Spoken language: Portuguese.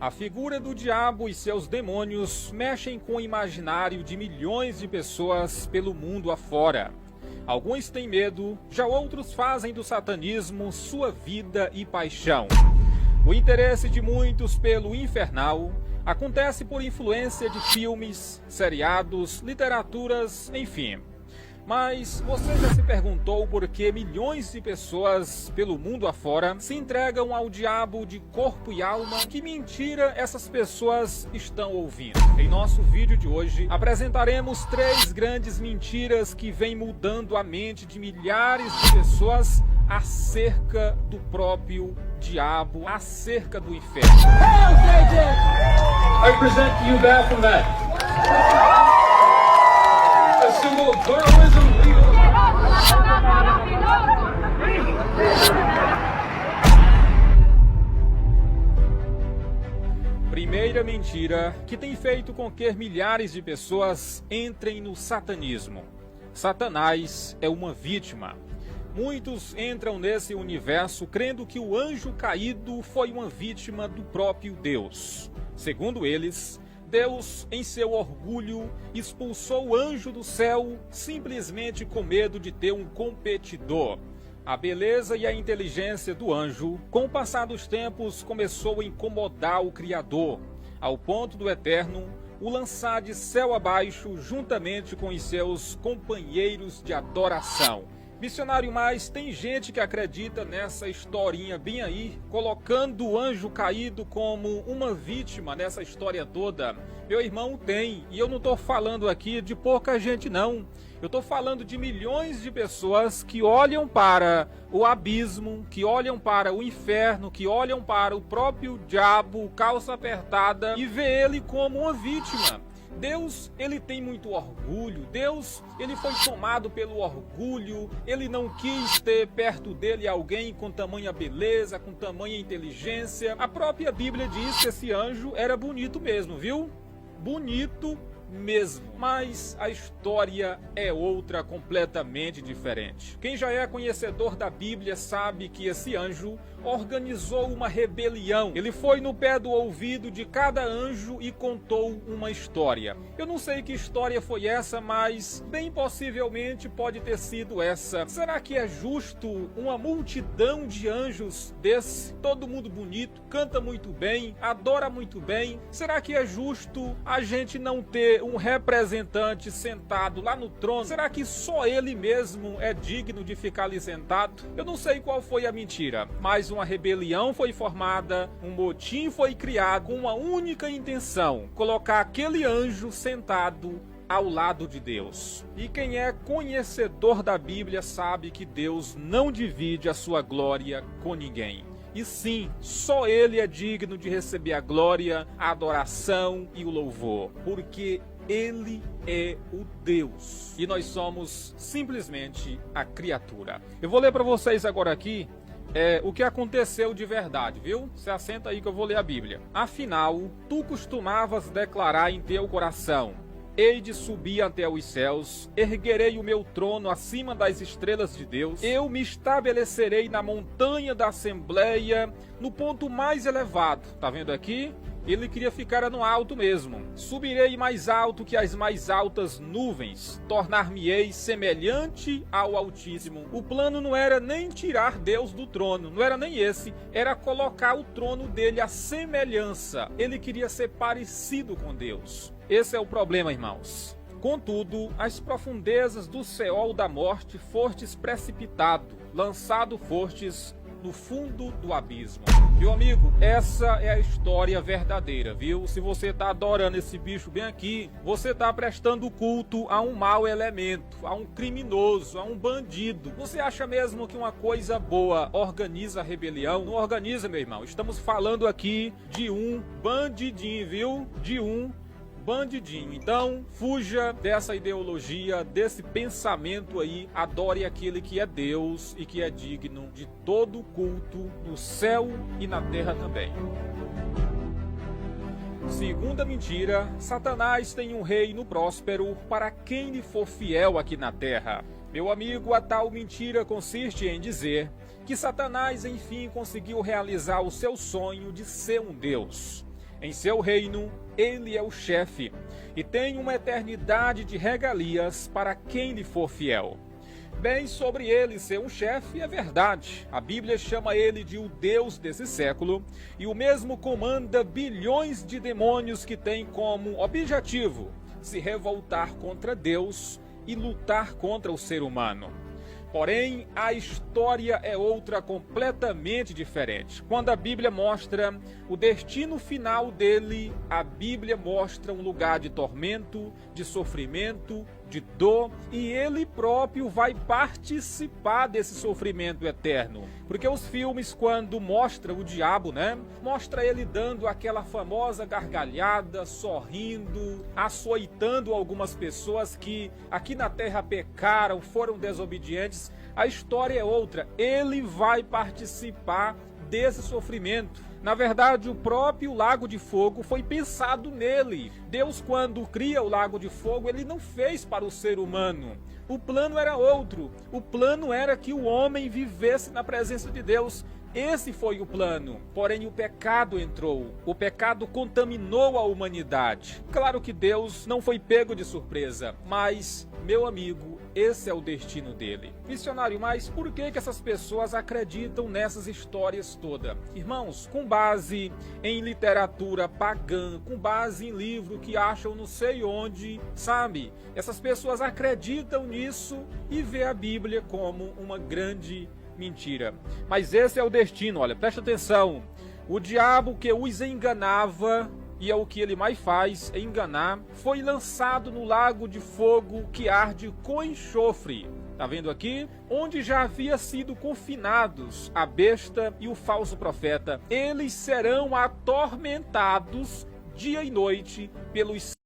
A figura do diabo e seus demônios mexem com o imaginário de milhões de pessoas pelo mundo afora. Alguns têm medo, já outros fazem do satanismo sua vida e paixão. O interesse de muitos pelo infernal acontece por influência de filmes, seriados, literaturas, enfim. Mas você já se perguntou por que milhões de pessoas pelo mundo afora se entregam ao diabo de corpo e alma? Que mentira essas pessoas estão ouvindo? Em nosso vídeo de hoje, apresentaremos 3 grandes mentiras que vêm mudando a mente de milhares de pessoas acerca do próprio diabo, acerca do inferno. I present to you Baphomet, a symbol of pluralism, Primeira mentira que tem feito com que milhares de pessoas entrem no satanismo. Satanás é uma vítima. Muitos entram nesse universo crendo que o anjo caído foi uma vítima do próprio Deus. Segundo eles, Deus, em seu orgulho, expulsou o anjo do céu simplesmente com medo de ter um competidor. A beleza e a inteligência do anjo, com o passar dos tempos, começou a incomodar o Criador, ao ponto do Eterno o lançar de céu abaixo juntamente com os seus companheiros de adoração. Missionário Mais, tem gente que acredita nessa historinha bem aí, colocando o anjo caído como uma vítima nessa história toda. Meu irmão, tem, e eu não estou falando aqui de pouca gente não. Eu estou falando de milhões de pessoas que olham para o abismo, que olham para o inferno, que olham para o próprio diabo, calça apertada, e vê ele como uma vítima. Deus, ele tem muito orgulho. Deus, ele foi tomado pelo orgulho. Ele não quis ter perto dele alguém com tamanha beleza, com tamanha inteligência. A própria Bíblia diz que esse anjo era bonito mesmo, viu? Bonito mesmo. Mas a história é outra, completamente diferente. Quem já é conhecedor da Bíblia sabe que esse anjo organizou uma rebelião. Ele foi no pé do ouvido de cada anjo e contou uma história. Eu não sei que história foi essa, mas bem possivelmente pode ter sido essa. Será que é justo uma multidão de anjos desse, todo mundo bonito, canta muito bem, adora muito bem? Será que é justo a gente não ter um representante sentado lá no trono? Será que só ele mesmo é digno de ficar ali sentado? Eu não sei qual foi a mentira, mas uma rebelião foi formada, um motim foi criado com uma única intenção: colocar aquele anjo sentado ao lado de Deus. E quem é conhecedor da Bíblia sabe que Deus não divide a sua glória com ninguém. E sim, só ele é digno de receber a glória, a adoração e o louvor, porque ele é o Deus e nós somos simplesmente a criatura. Eu vou ler para vocês agora aqui o que aconteceu de verdade, viu? Se assenta aí que eu vou ler a Bíblia. Afinal, tu costumavas declarar em teu coração: hei de subir até os céus, erguerei o meu trono acima das estrelas de Deus, eu me estabelecerei na montanha da Assembleia, no ponto mais elevado. Tá vendo aqui? Ele queria ficar no alto mesmo. Subirei mais alto que as mais altas nuvens, tornar-me-ei semelhante ao Altíssimo. O plano não era nem tirar Deus do trono, não era nem esse, era colocar o trono dele à semelhança. Ele queria ser parecido com Deus. Esse é o problema, irmãos. Contudo, as profundezas do Seol da morte fostes precipitado, lançado fostes no fundo do abismo. Meu amigo, essa é a história verdadeira, viu? Se você tá adorando esse bicho bem aqui, você tá prestando culto a um mau elemento, a um criminoso, a um bandido. Você acha mesmo que uma coisa boa organiza a rebelião? Não organiza, meu irmão. Estamos falando aqui de um bandidinho, viu? De um bandidinho. Então, fuja dessa ideologia, desse pensamento aí. Adore aquele que é Deus e que é digno de todo culto no céu e na terra também. Segunda mentira: Satanás tem um reino próspero para quem lhe for fiel aqui na terra. Meu amigo, a tal mentira consiste em dizer que Satanás enfim conseguiu realizar o seu sonho de ser um Deus. Em seu reino, ele é o chefe e tem uma eternidade de regalias para quem lhe for fiel. Bem, sobre ele ser um chefe é verdade. A Bíblia chama ele de o Deus desse século e o mesmo comanda bilhões de demônios que têm como objetivo se revoltar contra Deus e lutar contra o ser humano. Porém, a história é outra completamente diferente. Quando a Bíblia mostra o destino final dele, a Bíblia mostra um lugar de tormento, de sofrimento, de dor, e ele próprio vai participar desse sofrimento eterno. Porque os filmes, quando mostram o diabo, mostra ele dando aquela famosa gargalhada, sorrindo, açoitando algumas pessoas que aqui na terra pecaram, foram desobedientes. A história é outra. Ele vai participar desse sofrimento. Na verdade, o próprio lago de fogo foi pensado nele. Deus, quando cria o lago de fogo, ele não fez para o ser humano. O plano era outro. O plano era que o homem vivesse na presença de Deus. Esse foi o plano. Porém, o pecado entrou. O pecado contaminou a humanidade. Claro que Deus não foi pego de surpresa, mas, meu amigo, esse é o destino dele. Missionário, mas por que essas pessoas acreditam nessas histórias todas? Irmãos, com base em literatura pagã, com base em livro que acham não sei onde, sabe? Essas pessoas acreditam nisso e vê a Bíblia como uma grande mentira. Mas esse é o destino, olha, presta atenção. O diabo que os enganava, e é o que ele mais faz, é enganar, foi lançado no lago de fogo que arde com enxofre. Tá vendo aqui? Onde já havia sido confinados a besta e o falso profeta. Eles serão atormentados dia e noite pelos